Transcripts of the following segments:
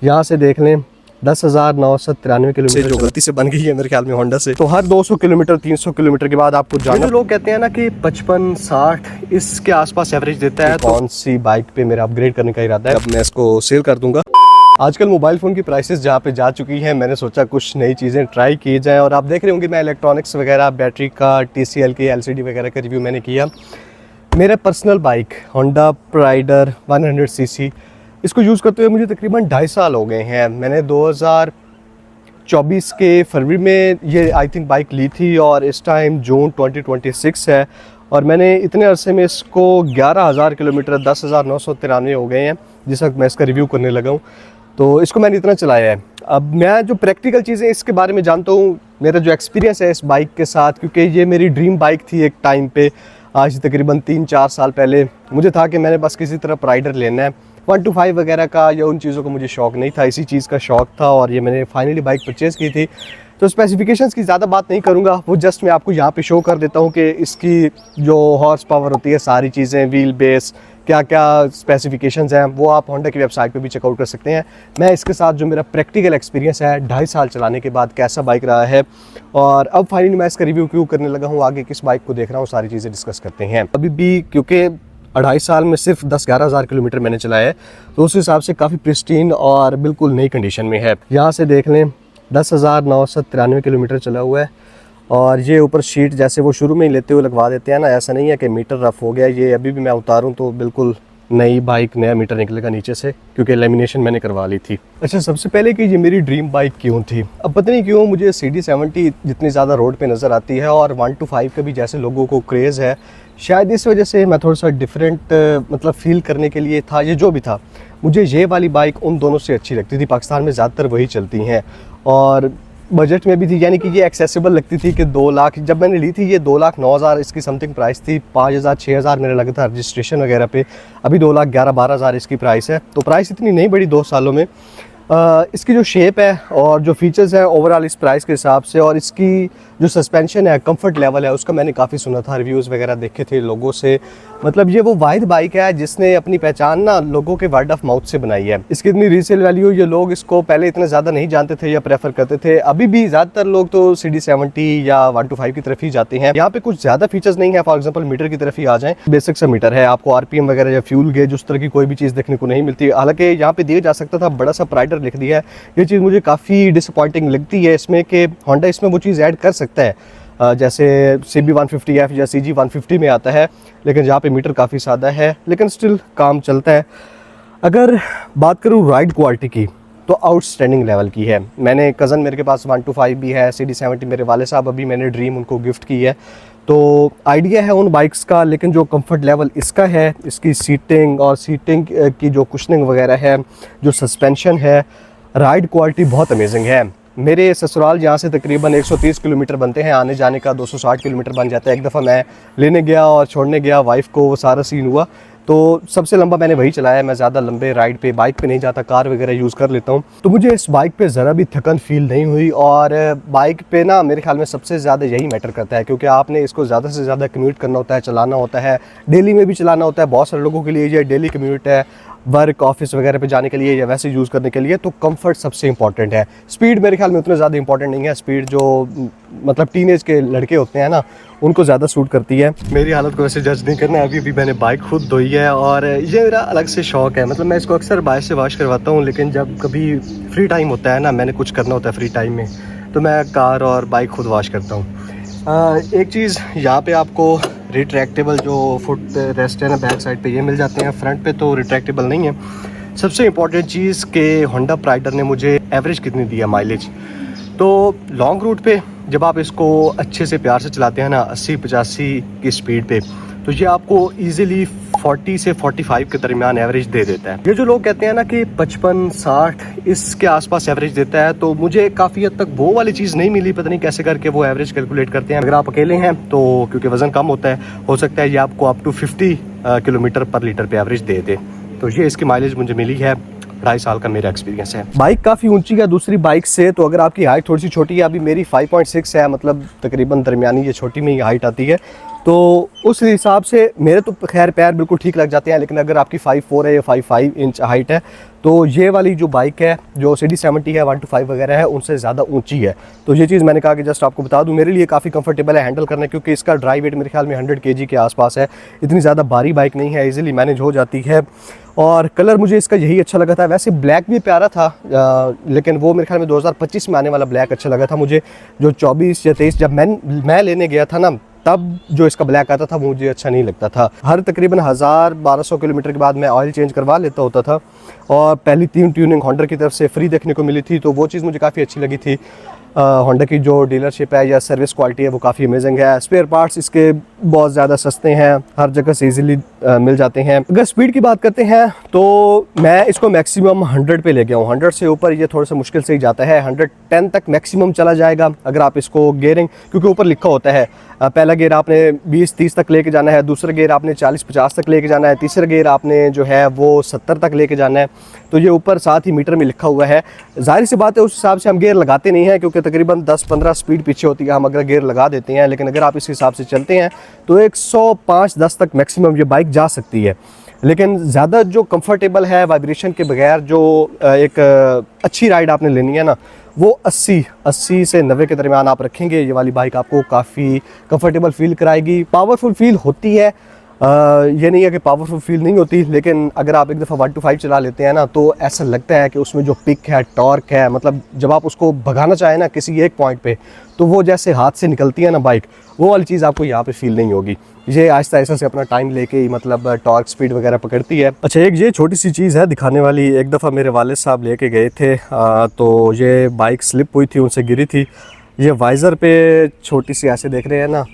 यहाँ से देख लें 10,993 किलोमीटर जो गलती से बन गई है मेरे ख्याल में होंडा से। तो हर 200 किलोमीटर 300 किलोमीटर के बाद आपको जाना। लोग कहते हैं ना कि 55-60 इसके आसपास एवरेज देता है। कौन सी बाइक पे मेरा अपग्रेड करने का इरादा है, अब मैं इसको सेल कर दूंगा। आजकल मोबाइल फ़ोन की प्राइसेस जहाँ पे जा चुकी हैं, मैंने सोचा कुछ नई चीज़ें ट्राई की जाएँ। और आप देख रहे होंगे मैं इलेक्ट्रॉनिक्स वगैरह, बैटरी का, TCL की LCD वगैरह का रिव्यू मैंने किया। मेरा पर्सनल बाइक होंडा प्राइडर 100cc, इसको यूज़ करते हुए मुझे तकरीबन 2.5 साल हो गए हैं। मैंने 2024 के फरवरी में ये आई थिंक बाइक ली थी और इस टाइम जून 2026 है और मैंने इतने अरसे में इसको 11,000 किलोमीटर 10,993 हो गए हैं जिस वक्त मैं इसका रिव्यू करने लगा हूँ। तो इसको मैंने इतना चलाया है। अब मैं जो प्रैक्टिकल चीज़ें इसके बारे में जानता हूँ, मेरा जो एक्सपीरियंस है इस बाइक के साथ, क्योंकि ये मेरी ड्रीम बाइक थी एक टाइम पे, आज तकरीबन 3-4 साल पहले मुझे था कि मैंने बस किसी तरह राइडर लेना है। 125 वगैरह का या उन चीज़ों का मुझे शौक़ नहीं था, इसी चीज़ का शौक़ था और ये मैंने फाइनली बाइक परचेज़ की थी। तो स्पेसिफिकेशंस की ज़्यादा बात नहीं करूँगा, वो जस्ट मैं आपको यहाँ पे शो कर देता हूँ कि इसकी जो हॉर्स पावर होती है, सारी चीज़ें, व्हील बेस, क्या क्या स्पेसिफिकेशंस हैं, वो आप होंडा की वेबसाइट पे भी चेकआउट कर सकते हैं। मैं इसके साथ जो मेरा प्रैक्टिकल एक्सपीरियंस है 2.5 साल चलाने के बाद कैसा बाइक रहा है और अब फाइनली मैं इसका रिव्यू क्यों करने लगा हूँ, आगे किस बाइक को देख रहा हूँ, सारी चीज़ें डिस्कस करते हैं। अभी भी क्योंकि 2.5 साल में सिर्फ 10-11 हज़ार किलोमीटर मैंने चलाया है, तो उस हिसाब से काफ़ी प्रिस्टीन और बिल्कुल नई कंडीशन में है। यहाँ से देख लें 10,993 किलोमीटर चला हुआ है और ये ऊपर शीट जैसे वो शुरू में ही लेते हुए लगवा देते हैं ना, ऐसा नहीं है कि मीटर रफ़ हो गया। ये अभी भी मैं उतारूं तो बिल्कुल नई बाइक, नया मीटर निकलेगा नीचे से, क्योंकि लेमिनेशन मैंने करवा ली थी। अच्छा, सबसे पहले कि ये मेरी ड्रीम बाइक क्यों थी। अब पता नहीं क्यों मुझे CD70 जितनी ज़्यादा रोड पे नज़र आती है और 125 का भी जैसे लोगों को क्रेज़ है, शायद इस वजह से मैं थोड़ा सा डिफरेंट मतलब फ़ील करने के लिए था। ये जो भी था, मुझे ये वाली बाइक उन दोनों से अच्छी लगती थी। पाकिस्तान में ज़्यादातर वही चलती हैं और बजट में भी थी, यानी कि ये एक्सेसिबल लगती थी कि 2 लाख, जब मैंने ली थी ये 2,09,000 इसकी समथिंग प्राइस थी। 5,000-6,000 मेरा लगा था रजिस्ट्रेशन वगैरह पे। अभी 2,11,000-12,000 इसकी प्राइस है। तो प्राइस इतनी नहीं बढ़ी 2 सालों में। इसकी जो शेप है और जो फीचर्स हैं ओवरऑल इस प्राइस के हिसाब से, और इसकी जो सस्पेंशन है, कंफर्ट लेवल है, उसका मैंने काफ़ी सुना था, रिव्यूज़ वगैरह देखे थे लोगों से। मतलब ये वो वाहिद बाइक है जिसने अपनी पहचान ना लोगों के वर्ड ऑफ माउथ से बनाई है। इसकी इतनी रीसेल वैल्यू, ये लोग इसको पहले इतना ज़्यादा नहीं जानते थे या प्रेफर करते थे। अभी भी ज़्यादातर लोग तो CD70 या 125 की तरफ ही जाते हैं। यहाँ पे कुछ ज़्यादा फीचर्स नहीं है। फॉर एग्जाम्पल मीटर की तरफ ही आ जाएँ, बेसिक सा मीटर है, आपको RPM वगैरह या फ्यूल गेज उस तरह की कोई भी चीज़ देखने को नहीं मिलती। हालांकि यहाँ पे दिया जा सकता था, बड़ा सा प्राइडर लिख दिया है। ये चीज़ मुझे काफ़ी डिसअपॉइंटिंग लगती है इसमें कि होंडा इसमें वो चीज़ ऐड कर सकता है जैसे CB150F या CG150 में आता है, लेकिन यहाँ पे मीटर काफ़ी सादा है, लेकिन स्टिल काम चलता है। अगर बात करूँ राइड क्वालिटी की, तो आउटस्टैंडिंग लेवल की है। मैंने कज़न, मेरे के पास 125 भी है, CD70 मेरे वाले साहब, अभी मैंने ड्रीम उनको गिफ्ट की है, तो आइडिया है उन बाइक्स का। लेकिन जो कंफर्ट लेवल इसका है, इसकी सीटिंग और सीटिंग की जो कुशनिंग वगैरह है, जो सस्पेंशन है, राइड क्वालिटी बहुत अमेजिंग है। मेरे ससुराल यहाँ से तकरीबन 130 किलोमीटर बनते हैं, आने जाने का 260 किलोमीटर बन जाता है। एक दफ़ा मैं लेने गया और छोड़ने गया वाइफ को, वो सारा सीन हुआ। तो सबसे लंबा मैंने वही चलाया है। मैं ज़्यादा लंबे राइड पे बाइक पे नहीं जाता, कार वगैरह यूज़ कर लेता हूँ। तो मुझे इस बाइक पे ज़रा भी थकन फील नहीं हुई। और बाइक पे ना मेरे ख्याल में सबसे ज़्यादा यही मैटर करता है, क्योंकि आपने इसको ज़्यादा से ज़्यादा कम्यूट करना होता है, चलाना होता है, डेली में भी चलाना होता है। बहुत सारे लोगों के लिए ये डेली कम्यूट है, वर्क ऑफिस वगैरह पे जाने के लिए या वैसे यूज़ करने के लिए। तो कंफर्ट सबसे इंपॉर्टेंट है। स्पीड मेरे ख्याल में उतना ज़्यादा इंपॉर्टेंट नहीं है। स्पीड जो मतलब टीनेज के लड़के होते हैं ना, उनको ज़्यादा सूट करती है। मेरी हालत को वैसे जज नहीं करना है। अभी मैंने बाइक खुद धोई है और ये मेरा अलग से शौक़ है। मतलब मैं इसको अक्सर बाहर से वॉश करवाता हूँ, लेकिन जब कभी फ्री टाइम होता है ना, मैंने कुछ करना होता है फ्री टाइम में, तो मैं कार और बाइक खुद वॉश करता हूँ। एक चीज़ यहाँ पे आपको रिट्रैक्टेबल जो फुट रेस्ट है ना बैक साइड पे, ये मिल जाते हैं। फ्रंट पे तो रिट्रैक्टेबल नहीं है। सबसे इम्पॉर्टेंट चीज़ के होंडा प्राइडर ने मुझे एवरेज कितनी दिया, माइलेज। तो लॉन्ग रूट पे जब आप इसको अच्छे से प्यार से चलाते हैं ना, 80-85 की स्पीड पे, तो ये आपको ईजिली 40 से 45 के दरमियान एवरेज दे देता है। ये जो लोग कहते हैं ना कि 55-60 इसके आसपास एवरेज देता है, तो मुझे काफ़ी हद तक वो वाली चीज़ नहीं मिली। पता नहीं कैसे करके वो एवरेज कैलकुलेट करते हैं। अगर आप अकेले हैं तो क्योंकि वज़न कम होता है, हो सकता है ये आपको अप टू 50 किलोमीटर पर लीटर पे एवरेज दे दे। तो ये इसकी माइलेज मुझे मिली है। 2.5 साल का मेरा एक्सपीरियंस है। बाइक काफ़ी ऊंची है दूसरी बाइक से, तो अगर आपकी हाइट थोड़ी सी छोटी है, अभी मेरी 5.6 है, मतलब तकरीबन दरमियानी, ये छोटी में ही हाइट आती है, तो उस हिसाब से मेरे तो खैर पैर बिल्कुल ठीक लग जाते हैं, लेकिन अगर आपकी 5'4" है या 5'5" इंच हाइट है तो ये वाली जो बाइक है जो CD70 है 125 वगैरह है उनसे ज़्यादा ऊंची है। तो ये चीज़ मैंने कहा कि जस्ट आपको बता दूं, मेरे लिए काफ़ी कंफर्टेबल है हैंडल करना, क्योंकि इसका ड्राई वेट मेरे ख्याल में 100 kg के आसपास है। इतनी ज़्यादा भारी बाइक नहीं है, इजीली मैनेज हो जाती है। और कलर मुझे इसका यही अच्छा लगा था। वैसे ब्लैक भी प्यारा था, लेकिन वो मेरे ख्याल में 2025 में आने वाला ब्लैक अच्छा लगा था मुझे। जो 24 या 23 जब मैं लेने गया था ना, तब जो इसका ब्लैक आता था मुझे अच्छा नहीं लगता था। हर तकरीबन 1000-1200 किलोमीटर के बाद मैं ऑयल चेंज करवा लेता होता था, और पहली 3 ट्यूनिंग होंडा की तरफ से फ्री देखने को मिली थी, तो वो चीज़ मुझे काफ़ी अच्छी लगी थी। होंडा की जो डीलरशिप है या सर्विस क्वालिटी है वो काफ़ी अमेजिंग है। स्पेयर पार्ट्स इसके बहुत ज़्यादा सस्ते हैं, हर जगह से इजीली मिल जाते हैं। अगर स्पीड की बात करते हैं तो मैं इसको मैक्सिमम 100 पे ले गया हूँ। 100 से ऊपर ये थोड़ा सा मुश्किल से ही जाता है। 110 तक मैक्सिमम चला जाएगा अगर आप इसको गेयरिंग, क्योंकि ऊपर लिखा होता है पहला गियर आपने 20-30 तक लेके जाना है, दूसरा गियर आपने 40-50 तक लेके जाना है, तीसरा गियर आपने जो है वो 70 तक लेके जाना है। तो ये ऊपर साथ ही मीटर में लिखा हुआ है। जाहिर सी बात है उस हिसाब से हम गियर लगाते नहीं हैं, क्योंकि तकरीबन 10-15 स्पीड पीछे होती है हम अगर गियर लगा देते हैं। लेकिन अगर आप इस हिसाब से चलते हैं तो 105-10 तक मैक्सिमम ये बाइक जा सकती है। लेकिन ज़्यादा जो कंफर्टेबल है वाइब्रेशन के बगैर जो एक अच्छी राइड आपने लेनी है ना, वो 80 से 90 के दरमियान आप रखेंगे, ये वाली बाइक आपको काफ़ी कंफर्टेबल फील कराएगी। पावरफुल फील होती है, ये नहीं है कि पावरफुल फील नहीं होती, लेकिन अगर आप एक दफ़ा 125 चला लेते हैं ना तो ऐसा लगता है कि उसमें जो पिक है, टॉर्क है, मतलब जब आप उसको भगाना चाहें ना किसी एक पॉइंट पे, तो वो जैसे हाथ से निकलती है ना बाइक, वो वाली चीज़ आपको यहाँ पे फील नहीं होगी। ये आहिस्ता आहिस्ता से अपना टाइम लेके ही मतलब टॉर्क स्पीड वगैरह पकड़ती है। अच्छा, एक ये छोटी सी चीज़ है दिखाने वाली। एक दफ़ा मेरे वालिद साहब लेके गए थे, तो ये बाइक स्लिप हुई थी, उनसे गिरी थी। ये वाइज़र पे छोटी सी ऐसे देख रहे हैं ना,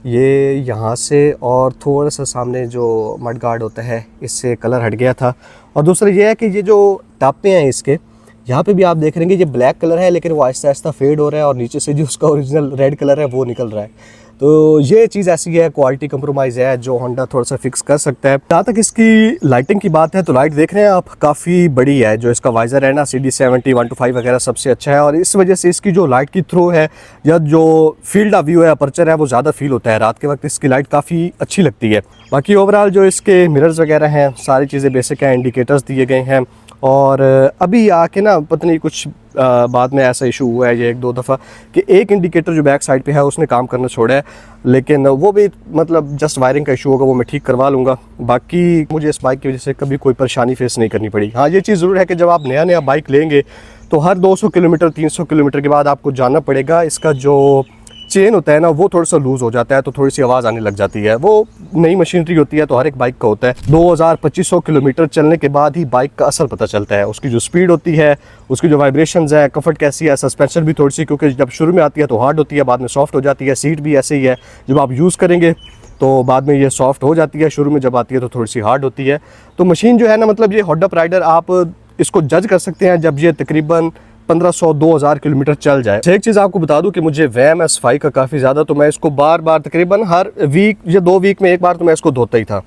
ये यहाँ से और थोड़ा सा सामने जो मड गार्ड होता है इससे कलर हट गया था। और दूसरा ये है कि ये जो टापे हैं इसके, यहाँ पे भी आप देख रहे हैं ये ब्लैक कलर है, लेकिन वो आहिस्ता आहिस्ता फेड हो रहा है और नीचे से जो उसका ओरिजिनल रेड कलर है वो निकल रहा है। तो ये चीज़ ऐसी है, क्वालिटी कंप्रोमाइज़ है जो होंडा थोड़ा सा फिक्स कर सकता है। जहाँ तक इसकी लाइटिंग की बात है तो लाइट देख रहे हैं आप, काफ़ी बड़ी है। जो इसका वाइज़र है ना CD70 125 वगैरह सबसे अच्छा है, और इस वजह से इसकी जो लाइट की थ्रो है या जो फील्ड ऑफ व्यू है, अपर्चर है, वो ज़्यादा फील होता है। रात के वक्त इसकी लाइट काफ़ी अच्छी लगती है। बाकी ओवरऑल जो इसके मिरर्स वगैरह हैं सारी चीज़ें बेसिक हैं, इंडिकेटर्स दिए गए हैं। और अभी आके ना पता नहीं कुछ बाद में ऐसा इशू हुआ है ये 1-2 दफ़ा कि एक इंडिकेटर जो बैक साइड पे है उसने काम करना छोड़ा है, लेकिन वो भी मतलब जस्ट वायरिंग का इशू होगा, वो मैं ठीक करवा लूँगा। बाकी मुझे इस बाइक की वजह से कभी कोई परेशानी फेस नहीं करनी पड़ी। हाँ, ये चीज़ ज़रूर है कि जब आप नया बाइक लेंगे तो हर 200 किलोमीटर 300 किलोमीटर के बाद आपको जानना पड़ेगा। इसका जो चेन होता है ना वो थोड़ा सा लूज़ हो जाता है, तो थोड़ी सी आवाज़ आने लग जाती है। वो नई मशीनरी होती है तो हर एक बाइक का होता है। 2000-2500 किलोमीटर चलने के बाद ही बाइक का असर पता चलता है, उसकी जो स्पीड होती है, उसकी जो वाइब्रेशंस है, कंफर्ट कैसी है, सस्पेंशन भी थोड़ी सी, क्योंकि जब शुरू में आती है तो हार्ड होती है, बाद में सॉफ्ट हो जाती है। सीट भी ऐसे ही है, जब आप यूज़ करेंगे तो बाद में ये सॉफ्ट हो जाती है, शुरू में जब आती है तो थोड़ी सी हार्ड होती है। तो मशीन जो है ना, मतलब ये होंडा राइडर आप इसको जज कर सकते हैं जब ये तकरीबन 1500-2000 किलोमीटर चल जाए। एक चीज़ आपको बता दूं कि मुझे वैम है सफाई का काफ़ी ज़्यादा, तो मैं इसको बार बार तकरीबन हर वीक या 2 वीक में एक बार तो मैं इसको धोता ही था।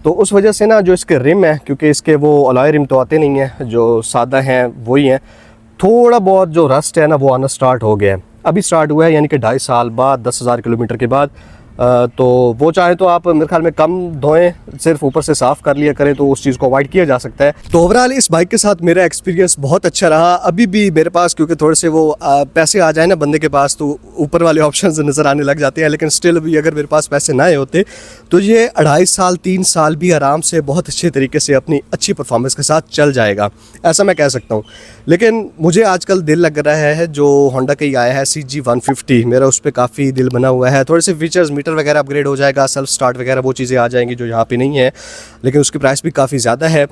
तो उस वजह से ना जो इसके रिम है, क्योंकि इसके वो अलॉय रिम तो आते नहीं हैं, जो सादा हैं वही हैं, थोड़ा बहुत जो रस्ट है ना वो आना स्टार्ट हो गया है। अभी स्टार्ट हुआ है, यानी कि 2.5 साल बाद 10,000 किलोमीटर के बाद। तो वो चाहे तो आप मेरे ख्याल में कम धोएं, सिर्फ ऊपर से साफ़ कर लिया करें, तो उस चीज़ को अवॉइड किया जा सकता है। तो ओवरऑल इस बाइक के साथ मेरा एक्सपीरियंस बहुत अच्छा रहा। अभी भी मेरे पास क्योंकि थोड़े से वो पैसे आ जाए ना बंदे के पास तो ऊपर वाले ऑप्शंस नज़र आने लग जाते हैं, लेकिन स्टिल भी अगर मेरे पास पैसे ना आए होते तो ये 2.5 साल 3 साल भी आराम से बहुत अच्छे तरीके से अपनी अच्छी परफॉर्मेंस के साथ चल जाएगा, ऐसा मैं कह सकता हूँ। लेकिन मुझे आजकल दिल लग रहा है जो होंडा का ही आया है CG150, मेरा उस पर काफ़ी दिल बना हुआ है। थोड़े से फीचर्स, मीटर वगैरह अपग्रेड हो जाएगा, सेल्फ स्टार्ट वगैरह वो चीज़ें आ जाएंगी जो यहाँ पे नहीं है, लेकिन उसकी प्राइस भी काफ़ी ज़्यादा है।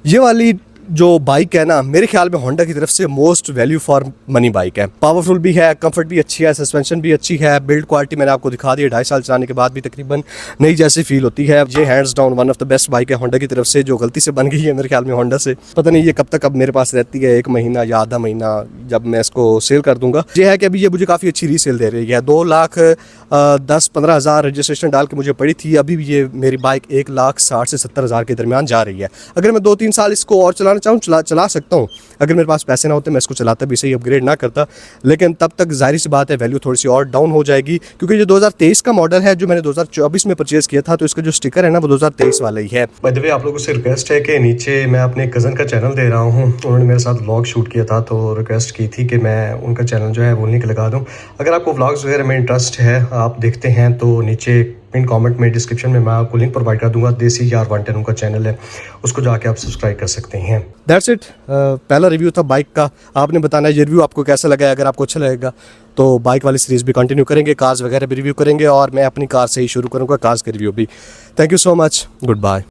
ये वाली जो बाइक है ना, मेरे ख्याल में होंडा की तरफ से most value for money bike है। पावरफुल भी है, कंफर्ट भी अच्छी है, सस्पेंशन भी अच्छी है, बिल्ड क्वालिटी मैंने आपको दिखा दी है। 2.5 साल चलाने के बाद भी तकरीबन नई जैसी फील होती है। ये hands down one of the best bike है होंडा की तरफ से, जो गलती से बन गई है मेरे ख्याल में होंडा से। पता नहीं ये कब तक अब मेरे पास रहती है, 1 महीना या आधा महीना, जब मैं इसको सेल कर दूंगा। ये है कि अभी ये मुझे काफ़ी अच्छी रीसेल दे रही है। 2,10,15,000 रजिस्ट्रेशन डाल के मुझे पड़ी थी। अभी भी ये मेरी बाइक 1,60,000 से 70,000 के दरमियान जा रही है। अगर मैं 2-3 साल इसको और चलाना चाहूँ चला सकता हूँ। अगर मेरे पास पैसे ना होते मैं इसको चलाता भी सही, अपग्रेड ना करता, लेकिन तब तक जाहिर सी बात है वैल्यू थोड़ी सी और डाउन हो जाएगी, क्योंकि ये 2023 का मॉडल है जो मैंने 2024 में परचेज़ किया था, तो इसका जो स्टिकर है ना वो 2023 वाला ही है। बाय द वे, आप लोगों से रिक्वेस्ट है कि नीचे मैं अपने कज़न का चैनल दे रहा हूँ, उन्होंने मेरे साथ व्लॉग शूट किया था, तो रिक्वेस्ट की थी कि मैं उनका चैनल जो है वो लिंक लगा दूँ। अगर आपको व्लॉग्स वगैरह में इंटरेस्ट है, आप देखते हैं, तो नीचे पिन कमेंट में डिस्क्रिप्शन में मैं आपको लिंक प्रोवाइड कर दूंगा। देसी यार 110 उनका चैनल है, उसको जाके आप सब्सक्राइब कर सकते हैं। दैट्स इट, पहला रिव्यू था बाइक का। आपने बताना है ये रिव्यू आपको कैसा लगा है। अगर आपको अच्छा लगेगा तो बाइक वाली सीरीज़ भी कंटिन्यू करेंगे, कार्स वगैरह भी रिव्यू करेंगे, और मैं अपनी कार से ही शुरू करूँगा, कार्स के रिव्यू भी। Thank you so much, good bye.